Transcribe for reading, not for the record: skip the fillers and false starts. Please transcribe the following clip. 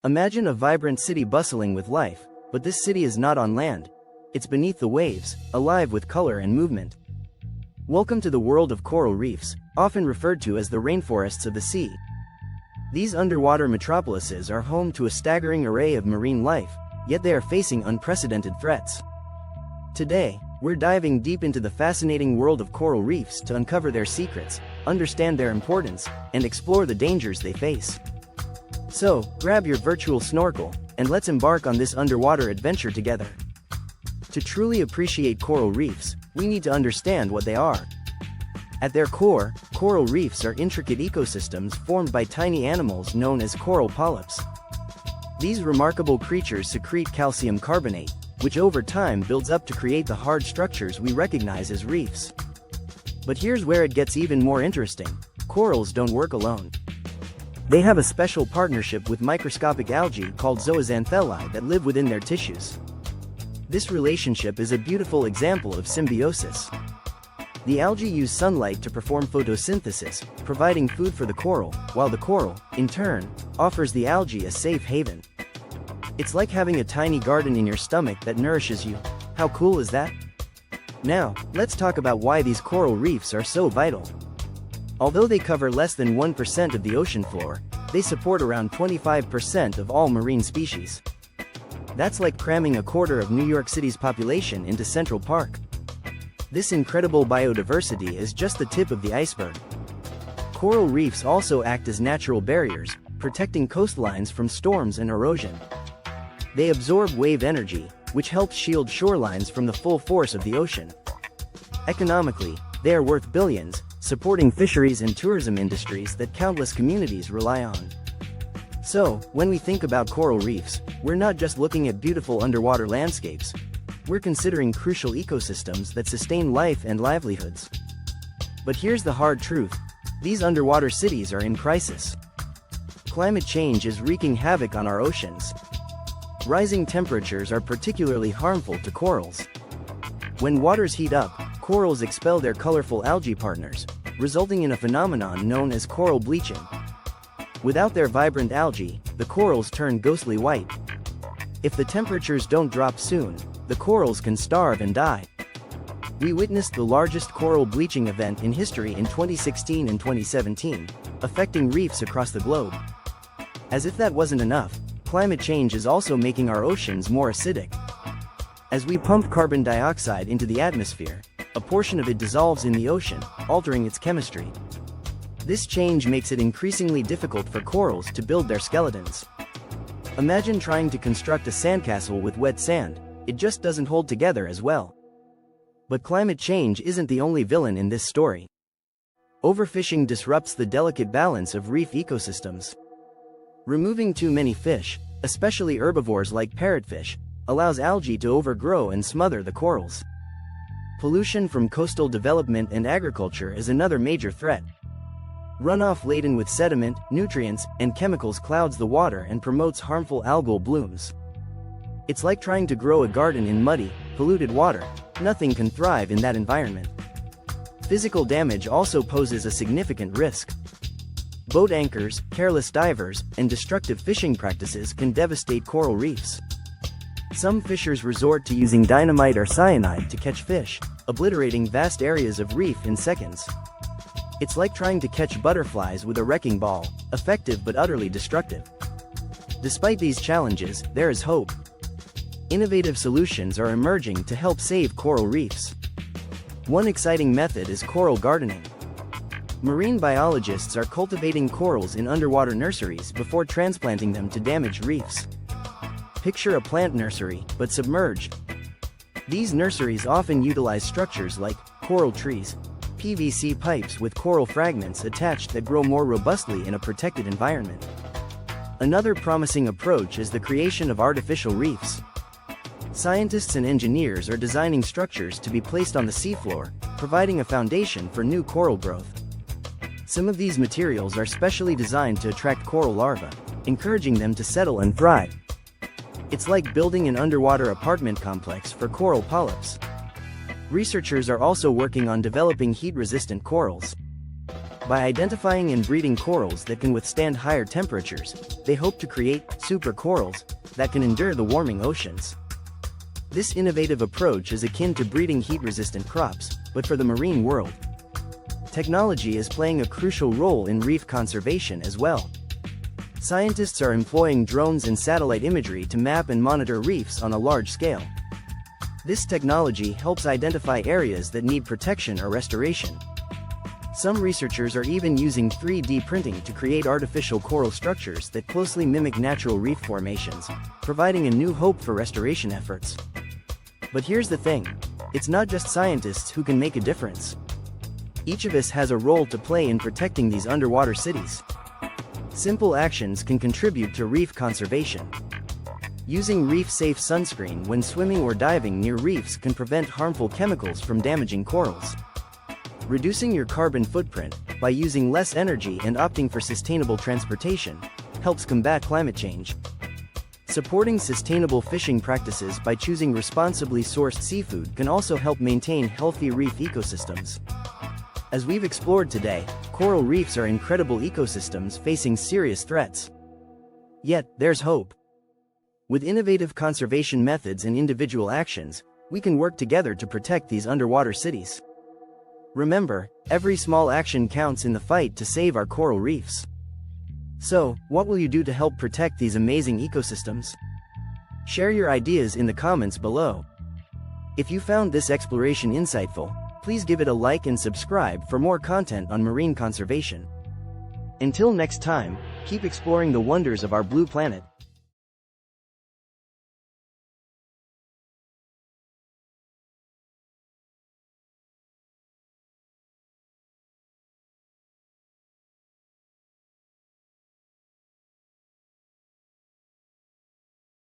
Imagine a vibrant city bustling with life, but this city is not on land. It's beneath the waves, alive with color and movement. Welcome to the world of coral reefs, often referred to as the rainforests of the sea. These underwater metropolises are home to a staggering array of marine life, yet they are facing unprecedented threats. Today, we're diving deep into the fascinating world of coral reefs to uncover their secrets, understand their importance, and explore the dangers they face. So, grab your virtual snorkel, and let's embark on this underwater adventure together. To truly appreciate coral reefs, we need to understand what they are. At their core, coral reefs are intricate ecosystems formed by tiny animals known as coral polyps. These remarkable creatures secrete calcium carbonate, which over time builds up to create the hard structures we recognize as reefs. But here's where it gets even more interesting. Corals don't work alone. They have a special partnership with microscopic algae called zooxanthellae that live within their tissues. This relationship is a beautiful example of symbiosis. The algae use sunlight to perform photosynthesis, providing food for the coral, while the coral, in turn, offers the algae a safe haven. It's like having a tiny garden in your stomach that nourishes you. How cool is that? Now, let's talk about why these coral reefs are so vital. Although they cover less than 1% of the ocean floor, they support around 25% of all marine species. That's like cramming a quarter of New York City's population into Central Park. This incredible biodiversity is just the tip of the iceberg. Coral reefs also act as natural barriers, protecting coastlines from storms and erosion. They absorb wave energy, which helps shield shorelines from the full force of the ocean. Economically, they are worth billions, supporting fisheries and tourism industries that countless communities rely on. So, when we think about coral reefs, we're not just looking at beautiful underwater landscapes. We're considering crucial ecosystems that sustain life and livelihoods. But here's the hard truth. These underwater cities are in crisis. Climate change is wreaking havoc on our oceans. Rising temperatures are particularly harmful to corals. When waters heat up, corals expel their colorful algae partners, resulting in a phenomenon known as coral bleaching. Without their vibrant algae, the corals turn ghostly white. If the temperatures don't drop soon, the corals can starve and die. We witnessed the largest coral bleaching event in history in 2016 and 2017, affecting reefs across the globe. As if that wasn't enough, climate change is also making our oceans more acidic. As we pump carbon dioxide into the atmosphere, a portion of it dissolves in the ocean, altering its chemistry. This change makes it increasingly difficult for corals to build their skeletons. Imagine trying to construct a sandcastle with wet sand. It just doesn't hold together as well. But climate change isn't the only villain in this story. Overfishing disrupts the delicate balance of reef ecosystems. Removing too many fish, especially herbivores like parrotfish, allows algae to overgrow and smother the corals. Pollution from coastal development and agriculture is another major threat. Runoff laden with sediment, nutrients, and chemicals clouds the water and promotes harmful algal blooms. It's like trying to grow a garden in muddy, polluted water. Nothing can thrive in that environment. Physical damage also poses a significant risk. Boat anchors, careless divers, and destructive fishing practices can devastate coral reefs. Some fishers resort to using dynamite or cyanide to catch fish, obliterating vast areas of reef in seconds. It's like trying to catch butterflies with a wrecking ball, effective but utterly destructive. Despite these challenges, there is hope. Innovative solutions are emerging to help save coral reefs. One exciting method is coral gardening. Marine biologists are cultivating corals in underwater nurseries before transplanting them to damaged reefs. Picture a plant nursery, but submerged. These nurseries often utilize structures like coral trees, PVC pipes with coral fragments attached that grow more robustly in a protected environment. Another promising approach is the creation of artificial reefs. Scientists and engineers are designing structures to be placed on the seafloor, providing a foundation for new coral growth. Some of these materials are specially designed to attract coral larvae, encouraging them to settle and thrive. It's like building an underwater apartment complex for coral polyps. Researchers are also working on developing heat-resistant corals. By identifying and breeding corals that can withstand higher temperatures, they hope to create super corals that can endure the warming oceans. This innovative approach is akin to breeding heat-resistant crops, but for the marine world. Technology is playing a crucial role in reef conservation as well. Scientists are employing drones and satellite imagery to map and monitor reefs on a large scale. This technology helps identify areas that need protection or restoration. Some researchers are even using 3D printing to create artificial coral structures that closely mimic natural reef formations, providing a new hope for restoration efforts. But here's the thing, it's not just scientists who can make a difference. Each of us has a role to play in protecting these underwater cities. Simple actions can contribute to reef conservation. Using reef-safe sunscreen when swimming or diving near reefs can prevent harmful chemicals from damaging corals. Reducing your carbon footprint by using less energy and opting for sustainable transportation helps combat climate change. Supporting sustainable fishing practices by choosing responsibly sourced seafood can also help maintain healthy reef ecosystems. As we've explored today, coral reefs are incredible ecosystems facing serious threats. Yet, there's hope. With innovative conservation methods and individual actions, we can work together to protect these underwater cities. Remember, every small action counts in the fight to save our coral reefs. So, what will you do to help protect these amazing ecosystems? Share your ideas in the comments below. If you found this exploration insightful, please give it a like and subscribe for more content on marine conservation. Until next time, keep exploring the wonders of our blue planet.